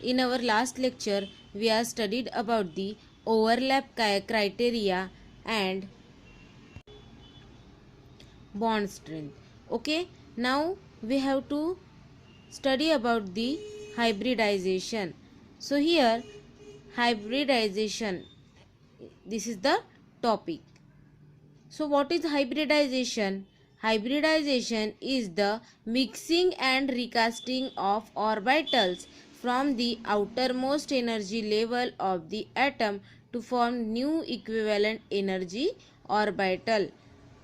In our last lecture, we have studied about the overlap criteria and bond strength. Okay, now we have to study about the hybridization. So here, hybridization, this is the topic. So what is hybridization? Hybridization is the mixing and recasting of orbitals from the outermost energy level of the atom to form new equivalent energy orbital.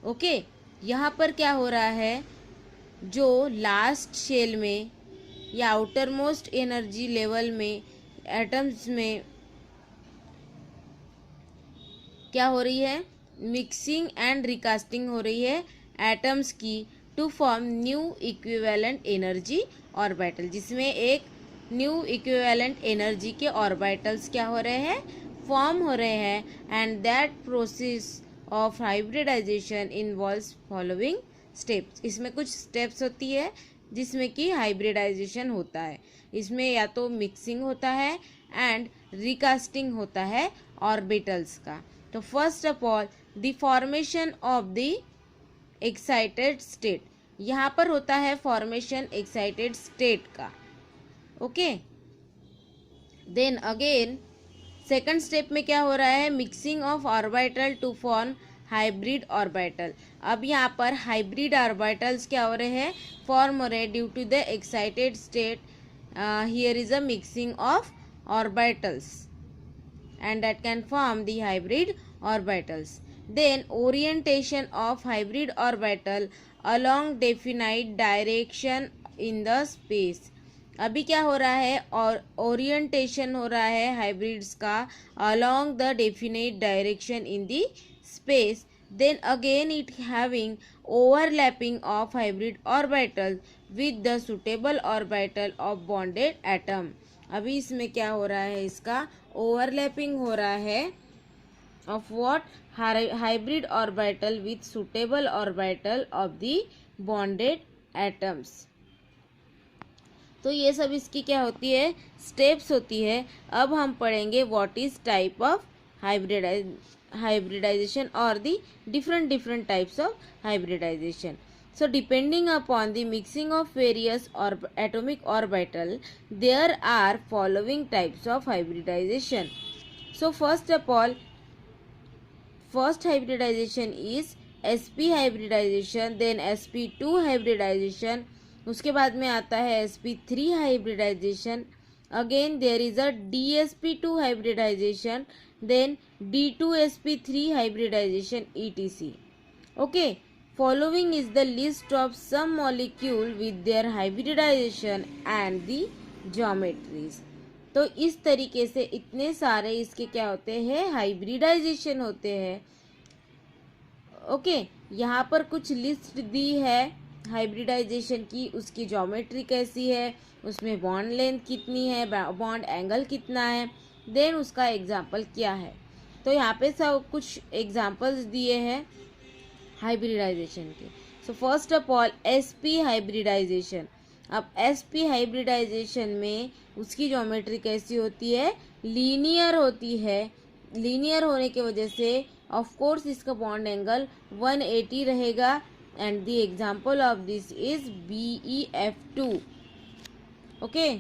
Okay, यहाँ पर क्या हो रहा है, जो last shell में या outer most energy level में एटम्स में क्या हो रही है, मिक्सिंग एंड रिकास्टिंग हो रही है एटम्स की to form new equivalent energy orbital, जिसमें एक न्यू इक्विवेलेंट एनर्जी के ऑर्बिटल्स क्या हो रहे हैं, फॉर्म हो रहे हैं. And that process of hybridization involves following steps. इसमें कुछ स्टेप्स होती है जिसमें कि हाइब्रिडाइजेशन होता है. इसमें या तो मिक्सिंग होता है एंड रिकास्टिंग होता है ऑर्बिटल्स का. तो first of all the formation of the excited state, यहाँ पर होता है फॉर्मेशन एक्साइटेड स्टेट का. Okay, then again second step में क्या हो रहा है, mixing of orbital to form hybrid orbital. अब यहाँ पर हाइब्रिड ऑर्बिटल्स क्या हो रहे हैं, फॉर्म हो रहे हैं due to the excited state. Here is a mixing of orbitals and that can form the hybrid orbitals. Then orientation of hybrid orbital along definite direction in the space. अभी क्या हो रहा है, और ओरिएंटेशन हो रहा है हाइब्रिड्स का along the definite direction in the space. Then again it having overlapping of hybrid orbital with the suitable orbital of bonded atom. अभी इसमें क्या हो रहा है, इसका ओवरलैपिंग हो रहा है of what, hybrid orbital with suitable orbital of the bonded atoms. तो ये सब इसकी क्या होती है, स्टेप्स होती है. अब हम पढ़ेंगे what is type of hybridization or the different types of hybridization. So depending upon the mixing of various atomic orbital, there are following types of hybridization. So first of all, first hybridization is sp hybridization, then sp2 hybridization, उसके बाद में आता है sp3 hybridization. Again there is a dsp2 hybridization, then d2sp3 hybridization etc. Okay, following is the list of some molecule with their hybridization and the geometries. तो इस तरीके से इतने सारे इसके क्या होते हैं, हाइब्रिडाइजेशन होते हैं. ओके, यहाँ पर कुछ लिस्ट दी है हाइब्रिडाइजेशन की, उसकी ज्योमेट्री कैसी है, उसमें बॉन्ड लेंथ कितनी है, बॉन्ड एंगल कितना है, देन उसका एग्जाम्पल क्या है. तो यहाँ पे सब कुछ एग्जाम्पल्स दिए हैं हाइब्रिडाइजेशन के. So first of all sp hybridization. अब sp हाइब्रिडाइजेशन में उसकी ज्योमेट्री कैसी होती है, लीनियर होती है. लीनियर होने की वजह से ऑफ कोर्स इसका बॉन्ड एंगल 180 रहेगा. And the example of this is BeF2. Okay,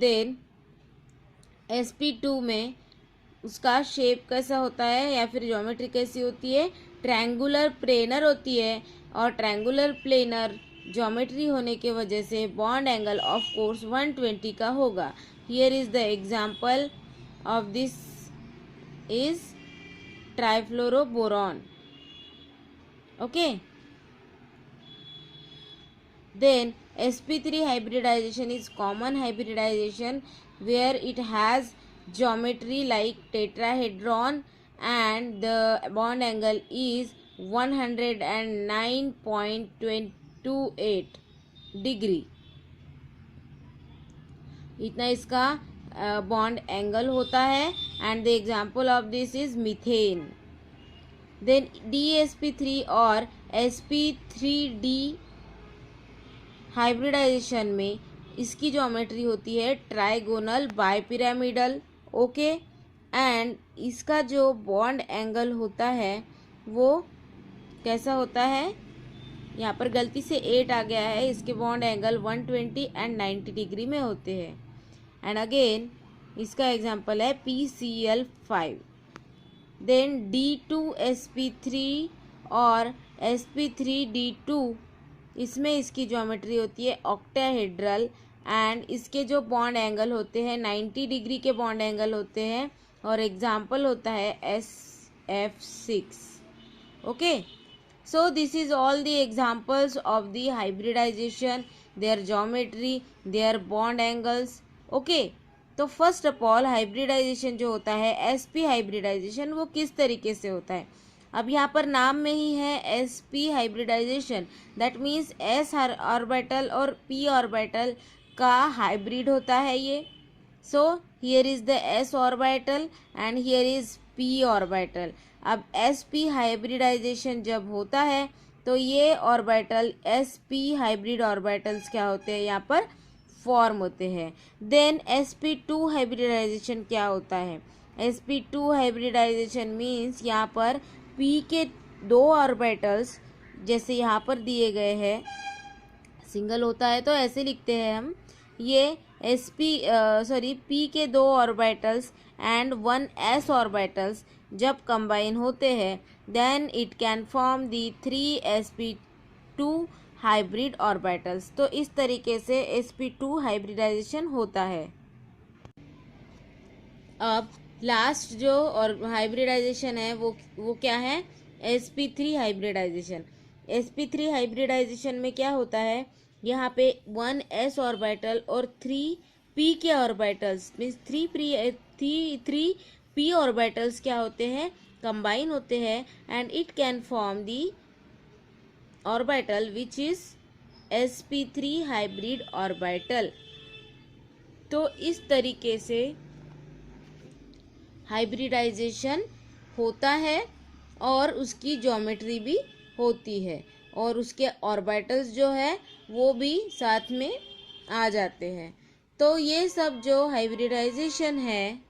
then sp2 में उसका शेप कैसा होता है या फिर ज्योमेट्री कैसी होती है, ट्रायंगुलर प्लेनर होती है. और ट्रायंगुलर प्लेनर ज्योमेट्री होने के वजह से बॉन्ड एंगल ऑफ कोर्स 120 का होगा. Here is the example of this is trifluoroboron. Okay, then sp3 hybridization is common hybridization where it has geometry like tetrahedron and the bond angle is 109.28 degree. इतना इसका bond angle होता है. And the example of this is methane. Then DsP3 और sp3d hybridisation में इसकी geometry होती है trigonal bipyramidal, okay. And इसका जो बॉन्ड एंगल होता है वो कैसा होता है, यहाँ पर गलती से 8 आ गया है, इसके बॉन्ड एंगल 120 एंड 90 डिग्री में होते हैं। एंड अगेन इसका एग्जांपल है PCl5। देन D2sp3 और sp3D2, इसमें इसकी ज्योमेट्री होती है ऑक्टाहेड्रल एंड इसके जो बॉन्ड एंगल होते हैं 90 डिग्री के बॉन्ड एंगल होते हैं और एग्जाम्पल होता है SF6, okay. So this is all the examples of the hybridization, their geometry, their bond angles, okay। तो फर्स्ट ऑफ ऑल हाइब्रिडाइजेशन जो होता है sp हाइब्रिडाइजेशन वो किस तरीके से होता है, अब यहाँ पर नाम में ही है sp hybridization, that means s orbital और p ऑर्बिटल का हाइब्रिड होता है ये। So here is the s orbital and here is p orbital. अब sp हाइब्रिडाइजेशन जब होता है तो ये ऑर्बिटल sp हाइब्रिड ऑर्बिटल्स क्या होते हैं, यहाँ पर फॉर्म होते हैं। देन sp2 हाइब्रिडाइजेशन क्या होता है, sp2 हाइब्रिडाइजेशन मीन्स यहाँ पर p के दो ऑर्बिटल्स जैसे यहाँ पर दिए गए हैं, सिंगल होता है तो ऐसे लिखते हैं हम, ये p के दो ऑर्बिटल्स एंड 1 s ऑर्बिटल्स जब कंबाइन होते हैं then it can form the 3sp2 hybrid orbitals. तो इस तरीके से sp2 हाइब्रिडाइजेशन होता है। अब लास्ट जो और हाइब्रिडाइजेशन है वो क्या है, sp3 हाइब्रिडाइजेशन। sp3 हाइब्रिडाइजेशन में क्या होता है, यहाँ पे 1 s ऑर्बिटल और 3 p के ऑर्बिटल्स मीन्स 3 p ऑर्बिटल्स क्या होते हैं, कंबाइन होते हैं and it can form the orbital which is sp3 hybrid orbital. तो इस तरीके से हाइब्रिडाइजेशन होता है और उसकी ज्योमेट्री भी होती है और उसके ऑर्बिटल्स जो है वो भी साथ में आ जाते हैं। तो ये सब जो हाइब्रिडाइजेशन है